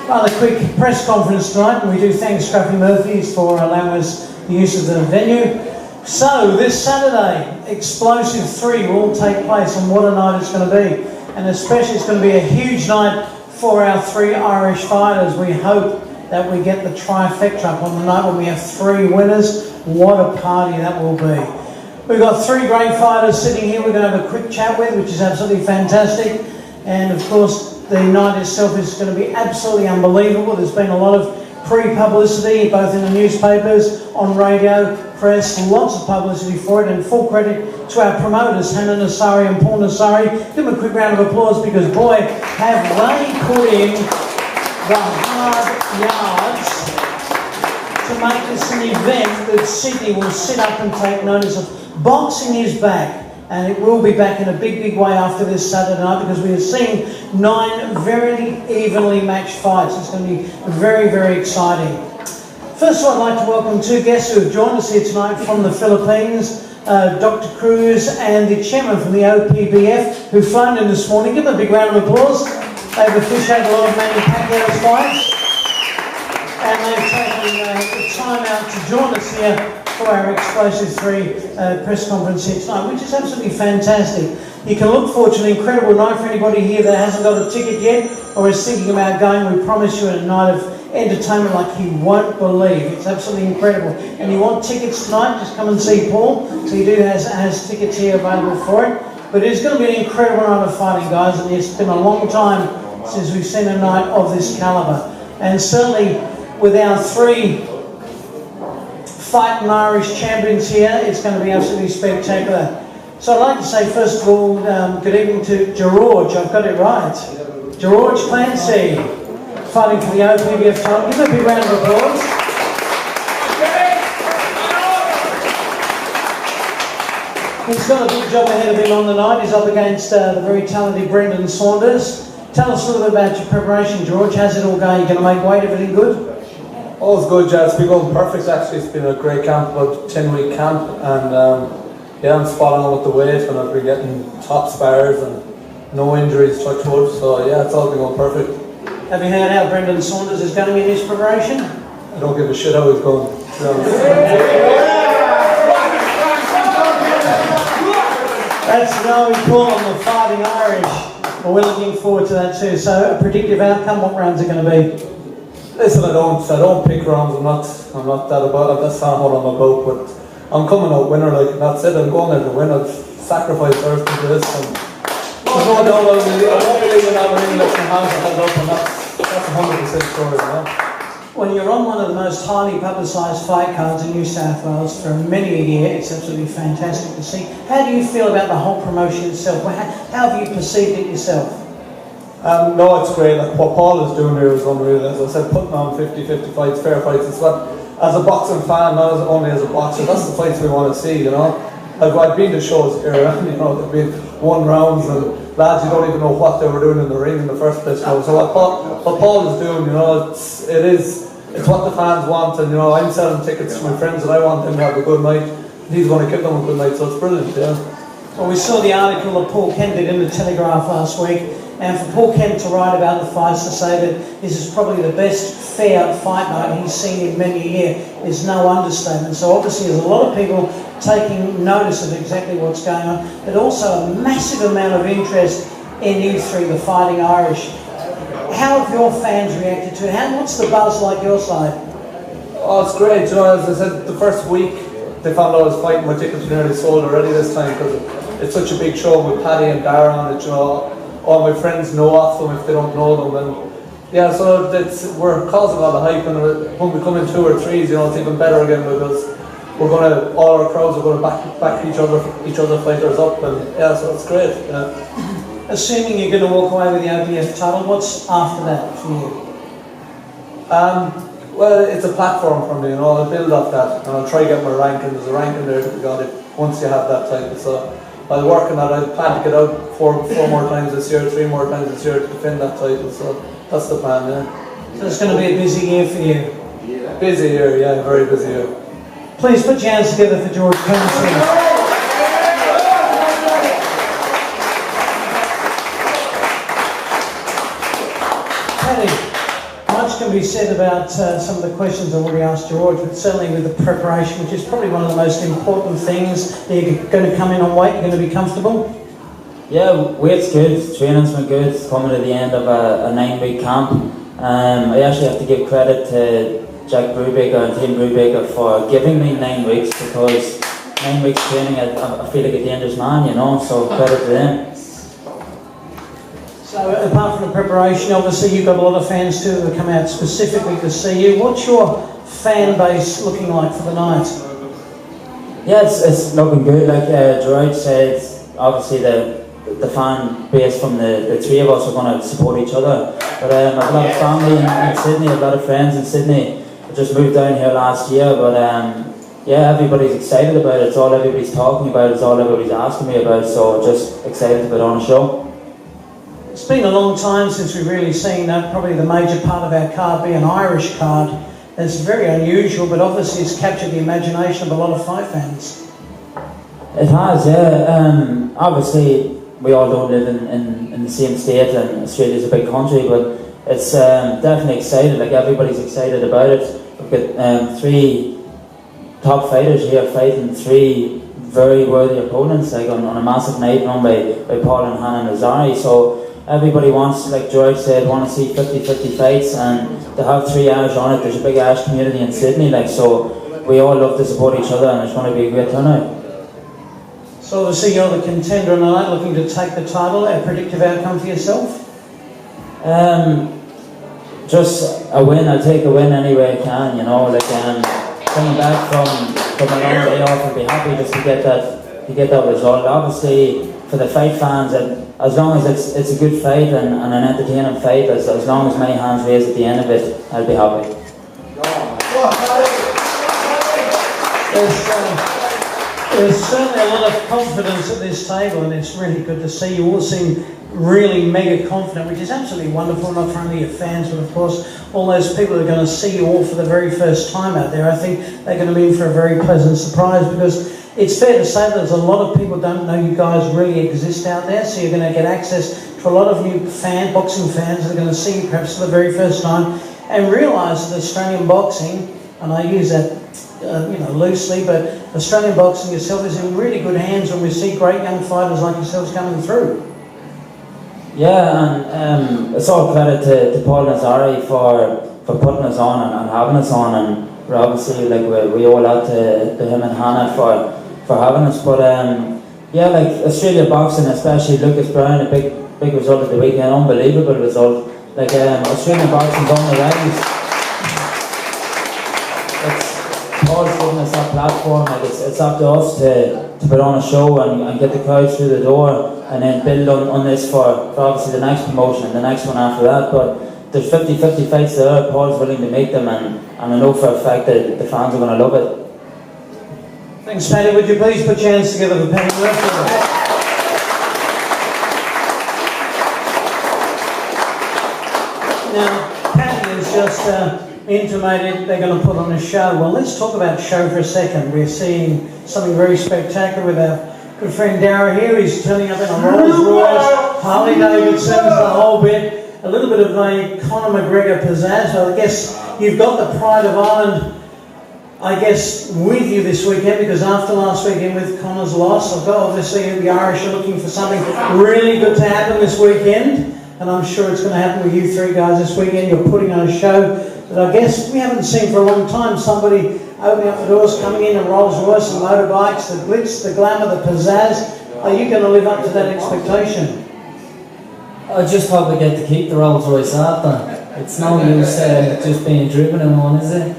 Rather quick press conference tonight, and we do thank Scruffy Murphy's for allowing us the use of the venue. So, this Saturday, Explosive 3 will take place, and what a night it's going to be. And especially it's going to be a huge night for our 3 Irish fighters. We hope that we get the trifecta up on the night when we have 3 winners. What a party that will be. We've got 3 great fighters sitting here we're going to have a quick chat with, which is absolutely fantastic. And of course, the night itself is going to be absolutely unbelievable. There's been a lot of pre-publicity, both in the newspapers, on radio, press, lots of publicity for it, and full credit to our promoters, Hannah Nassari and Paul Nassari. Give them a quick round of applause, because boy, have they put in the hard yards to make this an event that Sydney will sit up and take notice of. Boxing is back. And it will be back in a big, big way after this Saturday night, because we are seeing 9 very evenly matched fights. It's going to be very, very exciting. First of all, I'd like to welcome 2 guests who have joined us here tonight from the Philippines, Dr. Cruz and the chairman from the OPBF, who've flown in this morning. Give them a big round of applause. They've officiated a lot of Manny Pacquiao's fights, and they've taken the time out to join us here for our Explosive 3 press conference here tonight, which is absolutely fantastic. You can look forward to an incredible night for anybody here that hasn't got a ticket yet or is thinking about going. We promise you a night of entertainment like you won't believe. It's absolutely incredible. And you want tickets tonight, just come and see Paul. So he has tickets here available for it. But it's going to be an incredible night of fighting, guys, and it's been a long time since we've seen a night of this calibre. And certainly with our 3 fighting Irish champions here, it's going to be absolutely spectacular. So I'd like to say, first of all, good evening to George. I've got it right. George Clancy, fighting for the OPBF title. Give him a big round of applause. He's got a big job ahead of him on the night. He's up against the very talented Brendan Saunders. Tell us a little bit about your preparation, George. How's it all going? You going to make weight? Everything good? All is good, Jazz. It's been going perfect, actually. It's been a great camp, about 10-week camp, and yeah, I'm spot on with the weight, and I've been getting top spars and no injuries, touch wood, so yeah, it's all been going perfect. Have you heard how Brendan Saunders is going in his preparation? I don't give a shit how he's going, to be honest. That's how we call them, the Fighting Irish. Well, we're looking forward to that too. So, a predictive outcome, what rounds are going to be? Listen, I don't pick rounds. I'm not that about it. That's not what I'm about. But I'm coming out winner, like, and that's it. I'm going there to win. I've sacrificed everything to this, and there's no doubt about it. I won't be leaving that ring with my hands held up, and that's 100% story, you know. When you're on one of the most highly publicised fight cards in New South Wales for many a year, it's absolutely fantastic to see. How do you feel about the whole promotion itself? How have you perceived it yourself? No, it's great. Like, what Paul is doing here is unreal. As I said, putting on 50-50 fights, fair fights. It's what, as a boxing fan, not as only as a boxer, that's the fights we want to see, you know. I've been to shows here, you know, they've been 1 rounds, and lads, you don't even know what they were doing in the ring in the first place. You know? So what Paul is doing, you know, it's what the fans want, and you know, I'm selling tickets to my friends, and I want them to have a good night. He's going to give them a good night, so it's brilliant, yeah. Well, we saw the article that Paul Kent did in the Telegraph last week. And for Paul Kent to write about the fights, to say that this is probably the best fair fight night he's seen in many a year, is no understatement. So obviously there's a lot of people taking notice of exactly what's going on, but also a massive amount of interest in you 3, the Fighting Irish. How have your fans reacted to it? What's the buzz like your side? Oh, it's great. You know, as I said, the first week they found out I was fighting, my tickets were nearly sold already this time, because it's such a big show with Paddy and Dara on it, you know. All my friends know of them if they don't know them, and yeah, so we're causing a lot of hype, and when we come in 2 or 3s, you know, it's even better again, because all our crowds are going to back each other fighters up, and yeah, so it's great. Yeah. Assuming you're going to walk away with the OPBF title, what's after that for you? Well, it's a platform for me, you know. I'll build off that, and I'll try to get my ranking. There's a ranking there to be got it once you have that title, so I'll work on that. I plan to get out 4 more times this year, 3 more times this year to defend that title. So that's the plan, yeah. So it's going to be a busy year for you. Busy year, yeah, very busy year. Please put your hands together for George Clancy. much can be said about some of the questions I've already asked George, but certainly with the preparation, which is probably one of the most important things. You're going to come in on weight, you're going to be comfortable? Yeah, weight's good, training's been good, it's coming to the end of a 9-week camp. I actually have to give credit to Jack Brubaker and Team Brubaker for giving me 9 weeks, because 9 weeks training, I feel like a dangerous man, you know, so credit to them. So apart from the preparation, obviously you've got a lot of fans too that come out specifically to see you. What's your fan base looking like for the night? Yeah, it's looking good. Like Gerard said, obviously the fan base from the three of us are going to support each other. But I have a lot of family in Sydney, a lot of friends in Sydney. I just moved down here last year, but yeah, everybody's excited about it. It's all everybody's talking about. It's all everybody's asking me about. So just excited to put on a show. It's been a long time since we've really seen probably the major part of our card be an Irish card. It's very unusual, but obviously it's captured the imagination of a lot of fight fans. It has, yeah. Obviously, we all don't live in the same state, and Australia's a big country, but it's definitely excited. Like, everybody's excited about it. We've got 3 top fighters here fighting 3 very worthy opponents, like on a massive night run by Paul and Hannah Nazari. So everybody wants, like George said, want to see 50-50 fights, and to have 3 Irish on it. There's a big Irish community in Sydney, like, so we all love to support each other, and it's going to be a great turnout. So obviously you're the contender on the night, looking to take the title. A predictive outcome for yourself? Just a win. I'll take a win any way I can, you know. Like, coming back from a long day off, I'd be happy just to get that result. Obviously, for the fight fans, and as long as it's a good fight and an entertaining fight, as long as many hands raised at the end of it, I'll be happy. There's certainly a lot of confidence at this table, and it's really good to see. You all seem really mega confident, which is absolutely wonderful, not for only your fans, but of course all those people who are going to see you all for the very first time out there. I think they're going to be in for a very pleasant surprise, because it's fair to say that there's a lot of people who don't know you guys really exist out there, so you're going to get access to a lot of new boxing fans that are going to see you perhaps for the very first time and realise that Australian boxing, and I use that loosely, but Australian boxing itself is in really good hands when we see great young fighters like yourselves coming through. Yeah, and it's all credit to Paul Nazari for putting us on and having us on, and we're obviously, like, we owe a lot to him and Hannah for having us. But yeah, like, Australia boxing, especially Lucas Brown, a big result at the weekend, unbelievable result. Like, Australian boxing's on the rise. Paul's giving us that platform. Like, it's up to us to put on a show and get the crowd through the door, and then build on this for obviously the next promotion and the next one after that. But there's 50-50 fights there. Paul's willing to make them, and I know for a fact that the fans are going to love it. Thanks, Paddy. Would you please put your hands together for Paddy Murphy? Now, Paddy has just intimated they're going to put on a show. Well, let's talk about show for a second. We're seeing something very spectacular with our good friend Darragh here. He's turning up in a Rolls Royce, Harley Davidson, the whole bit. A little bit of a Conor McGregor pizzazz. So I guess you've got the pride of Ireland, I guess, with you this weekend, because after last weekend with Conor's loss, I've got obviously the Irish are looking for something really good to happen this weekend, and I'm sure it's going to happen with you 3 guys this weekend. You're putting on a show that I guess we haven't seen for a long time. Somebody opening up the doors, coming in Rolls Royce and motorbikes, the glitz, the glamour, the pizzazz. Are you going to live up to that expectation? I just hope we get to keep the Rolls Royce after. It's no use just being driven in one, is it?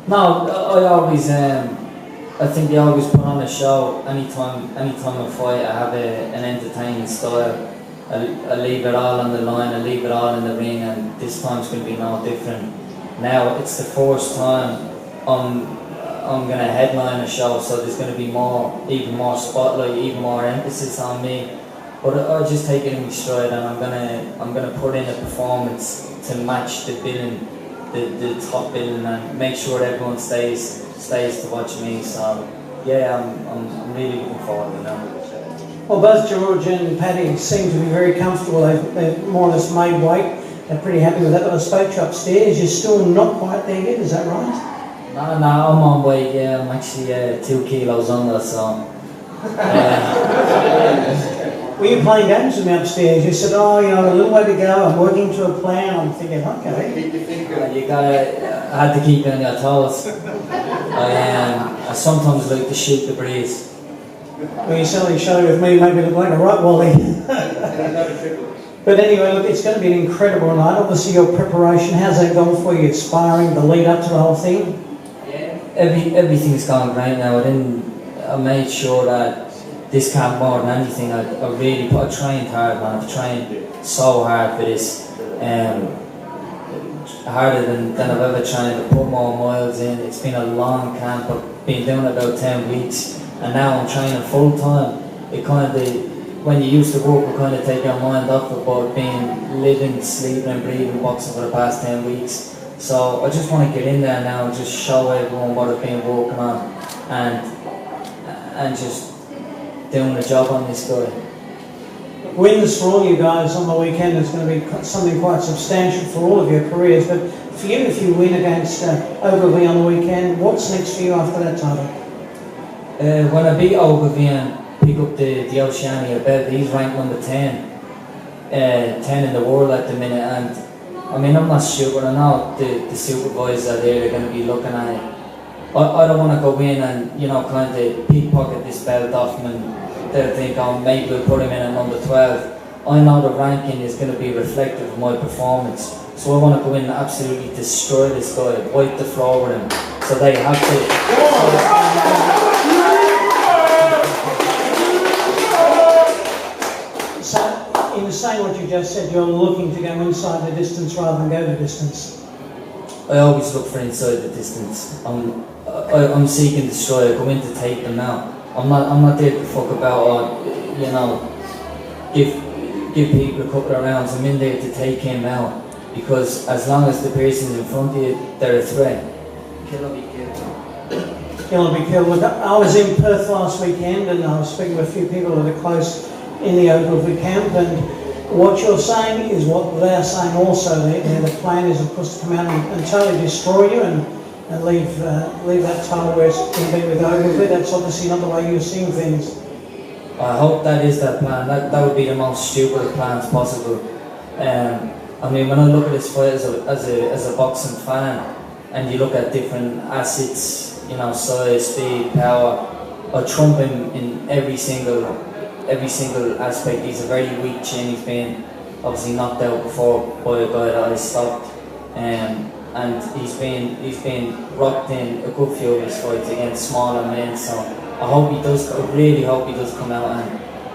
No, I always, I think they always put on a show. Anytime I fight, I have an entertaining style. I leave it all on the line, I leave it all in the ring, and this time's going to be no different. Now, it's the first time I'm going to headline a show, so there's going to be even more spotlight, even more emphasis on me. But I just take it in my stride, and I'm gonna put in a performance to match the billing, the top billing, and make sure everyone stays to watch me. So yeah, I'm really looking forward to that. Well, both George and Paddy seem to be very comfortable. They've more or less made weight. they're pretty happy with that. But I spoke to you upstairs. You're still not quite there yet, is that right? No, I'm on weight, yeah. I'm actually 2 kilos under, so... Were you playing games with me upstairs? You said, oh, you know, a little way to go, I'm working to a plan. I'm thinking, okay. I had to keep you on your toes. I sometimes like to shoot the breeze. Well, you certainly showed with me, maybe look like a right wally. But anyway, look, it's going to be an incredible night. Obviously, your preparation, how's that gone for you? Sparring, the lead up to the whole thing? Yeah, everything's gone great now. I made sure that this camp, more than anything, I trained hard, man. I've trained so hard for this. Harder than I've ever trained. I put more miles in. It's been a long camp. I've been doing it about 10 weeks, and now I'm training full time. It kind of, when you used to work, it kind of take your mind off it, but been living, sleeping and breathing boxing for the past 10 weeks. So I just want to get in there now and just show everyone what I've been working on, and just doing a job on this guy. Wins for all you guys on the weekend is going to be something quite substantial for all of your careers. But for you, if you win against Ogilvy on the weekend, what's next for you after that title? When I beat Ogilvy and pick up the Oceania belt, he's ranked number 10. 10 in the world at the minute, and I mean, I'm not stupid. I know the supervisors out there are going to be looking at it. I don't want to go in and, you know, kind of pickpocket this belt off him, and they'll think, oh, maybe we'll put him in at number 12. I know the ranking is going to be reflective of my performance, so I want to go in and absolutely destroy this guy, wipe the floor with him, so they have to. So, in saying what you just said, you're looking to go inside the distance rather than go the distance. I always look for inside the distance. I'm seeking destroy. I go in to take them out. I'm not there to fuck about or, you know, give people a couple of rounds. I'm in there to take him out, because as long as the person's in front of you, they're a threat. Kill or be killed. Kill or be killed. Look, I was in Perth last weekend, and I was speaking with a few people that are close in the Ogilvy camp, and what you're saying is what they're saying also. The plan is, of course, to come out and totally destroy you and leave that title where it's going to be with Ogilvy. That's obviously not the way you're seeing things. I hope that is their plan. That would be the most stupid of plans possible. I mean, when I look at this fight as a boxing fan, and you look at different assets, you know, size, speed, power, I trump him in every single aspect. He's a very weak chin. He's been obviously knocked out before by a guy that I stopped, and he's been rocked in a good few of his fights against smaller men. So I really hope he does come out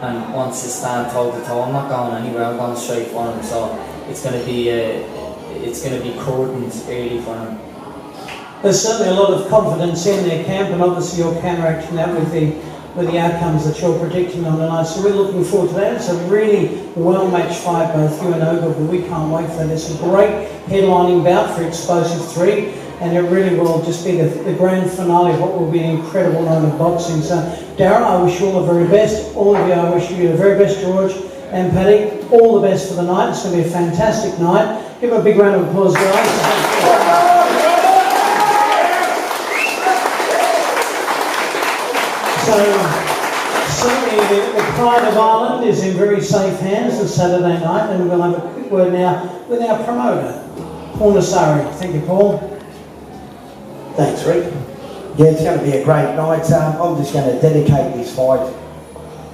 and wants to stand toe to toe. I'm not going anywhere. I'm going straight for him. So it's going to be curtains early for him. There's certainly a lot of confidence in their camp, and obviously you're counteracting that with the outcomes that you're predicting on the night. So we're looking forward to that. It's a really well-matched fight, both you and Ogilvy. We can't wait for that. It's a great headlining bout for Explosive 3, and it really will just be the grand finale of what will be an incredible night of boxing. So, Darren, I wish you all the very best. All of you, I wish you the very best, George and Paddy. All the best for the night. It's going to be a fantastic night. Give them a big round of applause, guys. So, certainly the pride of Ireland is in very safe hands this Saturday night, and we'll have a quick word now with our promoter, Paul Nassari. Thank you, Paul. Thanks, Rick. Yeah, it's going to be a great night. I'm just going to dedicate this fight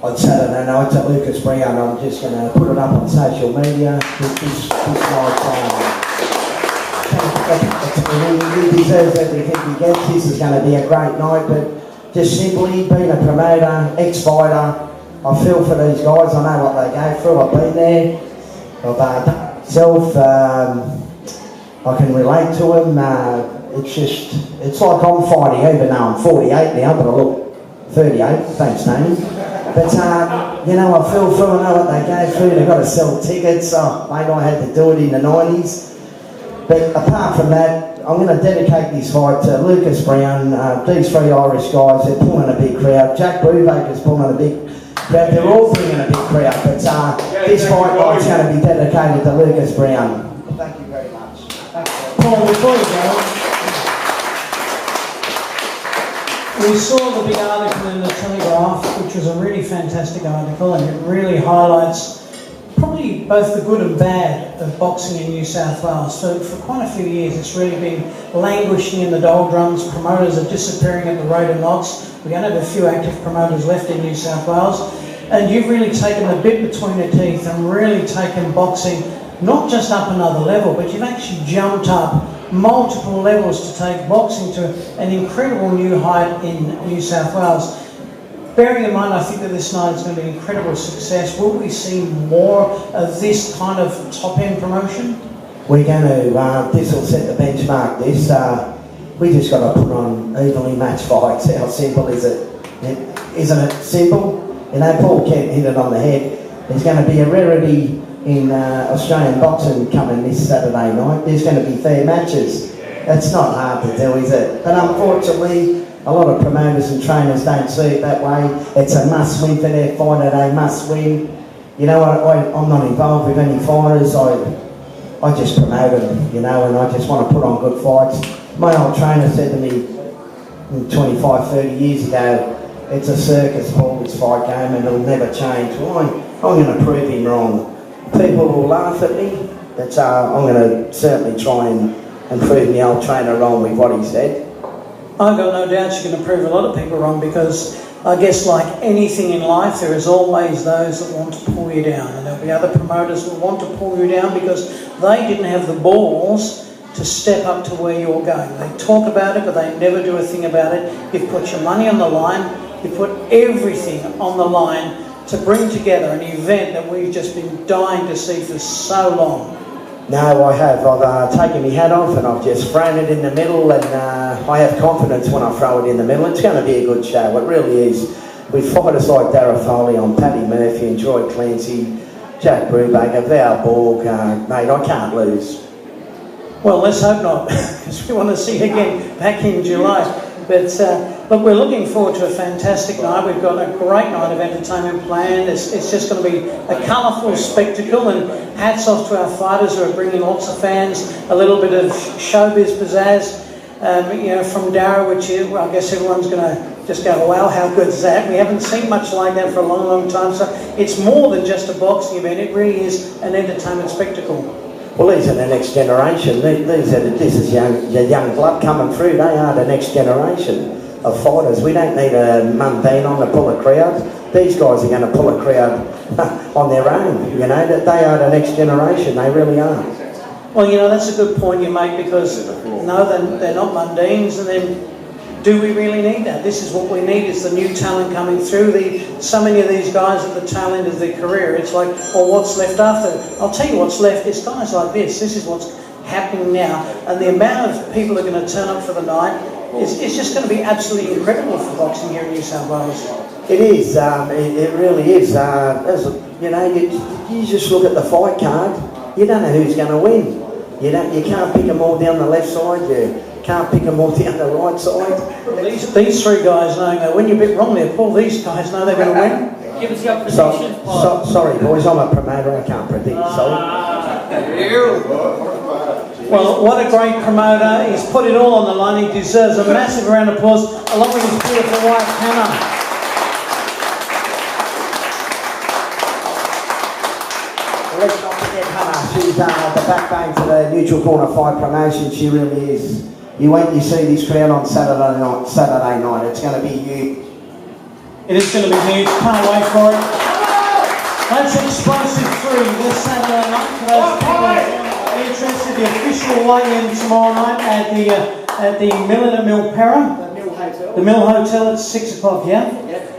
on Saturday night to Lucas Brown. I'm just going to put it up on social media. This night, he deserves everything he gets. This is going to be a great night, but just simply being a promoter, ex-fighter, I feel for these guys. I know what they go through. I've been there. I've done it myself. I can relate to them. It's like I'm fighting, even though I'm 48 now, but I look 38. Thanks, Tony. But, you know, I feel for them. I know what they go through. They've got to sell tickets. Maybe I had to do it in the 90s. But apart from that, I'm going to dedicate this fight to Lucas Brown. These three Irish guys, they're pulling a big crowd. Jack Brubaker's pulling a big crowd. They're all bringing a big crowd. But this fight night's going to be dedicated to Lucas Brown. Thank you very much. Thank you. Paul, before you go, we saw the big article in the Telegraph, which was a really fantastic article, and it really highlights probably both the good and bad of boxing in New South Wales. So for quite a few years it's really been languishing in the doldrums. Promoters are disappearing at the rate of knots. We only have a few active promoters left in New South Wales, and you've really taken the bit between your teeth and really taken boxing not just up another level, but you've actually jumped up multiple levels to take boxing to an incredible new height in New South Wales. Bearing in mind, I think that this night is going to be an incredible success. Will we see more of this kind of top-end promotion? We're going to, this will set the benchmark, this. We just got to put on evenly matched fights. How simple is it? Isn't it simple? You know, Paul Kent hit it on the head. There's going to be a rarity in Australian boxing coming this Saturday night. There's going to be fair matches. It's not hard to do, is it? But unfortunately, a lot of promoters and trainers don't see it that way. It's a must-win for their fighter. They must win. You know, I'm not involved with any fighters. I just promote them, you know, and I just want to put on good fights. My old trainer said to me 25, 30 years ago, it's a circus, Paul, this fight game, and it'll never change. Well, I'm going to prove him wrong. People will laugh at me, but I'm going to certainly try and prove my old trainer wrong with what he said. I've got no doubt you're going to prove a lot of people wrong, because I guess like anything in life, there is always those that want to pull you down, and there'll be other promoters that want to pull you down because they didn't have the balls to step up to where you're going. They talk about it, but they never do a thing about it. You've put your money on the line, you've put everything on the line to bring together an event that we've just been dying to see for so long. No, I have. I've taken my hat off and I've just thrown it in the middle, and I have confidence when I throw it in the middle. It's going to be a good show, it really is. With fighters like Darragh Foley on, Paddy Murphy and Joy Clancy, Jack Brubaker, Val Borg, mate, I can't lose. Well, let's hope not, because we want to see you again back in July. But look, we're looking forward to a fantastic night. We've got a great night of entertainment planned. It's just going to be a colourful spectacle, and hats off to our fighters who are bringing lots of fans, a little bit of showbiz pizzazz, you know, from Darragh, which is, well, I guess everyone's going to just go, wow, how good is that? We haven't seen much like that for a long, long time. So it's more than just a boxing event. It really is an entertainment spectacle. Well, these are the next generation. This is young blood coming through. They are the next generation of fighters. We don't need a mundane on to pull a crowd. These guys are going to pull a crowd on their own. You know, that they are the next generation. They really are. Well, you know, that's a good point you make, because no, they're not mundanes, and then do we really need that? This is what we need, is the new talent coming through. So many of these guys at the tail end of their career, it's like, well, what's left after? I'll tell you what's left. It's guys like this. This is what's happening now. And the amount of people that are going to turn up for the night, it's just going to be absolutely incredible for boxing here in New South Wales. It is. It really is. You know, you just look at the fight card. You don't know who's going to win. You can't pick them all down the left side. You can't pick them all down the right side. These three guys know, when you're a bit wrong there, Paul, these guys know they're going to win. Give us your predictions, Paul. Sorry, boys, I'm a promoter. I can't predict. Sorry. Well, what a great promoter. He's put it all on the line. He deserves a massive round of applause, along with his beautiful wife, Hannah. Let's not forget Hannah. She's the backbone to the Neutral Corner Fight promotion. She really is. You wait, you see this crowd on Saturday night. It's going to be huge. It is going to be huge. Can't wait for it. That's Explosive 3 this Saturday night. For those people interested, the official weigh-in tomorrow night at the Mill in Milperra. The Mill Hotel at 6 o'clock, yeah?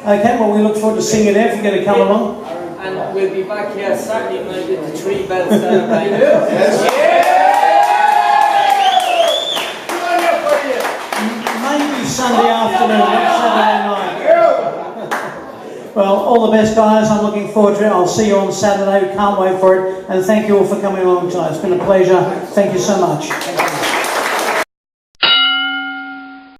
Okay, well, we look forward to seeing you there if you're going to come along. And we'll be back here Saturday night with the 3 belts celebrating. Maybe Sunday afternoon, not Saturday night. Well, all the best, guys. I'm looking forward to it. I'll see you on Saturday. Can't wait for it. And thank you all for coming along tonight. It's been a pleasure. Thank you so much.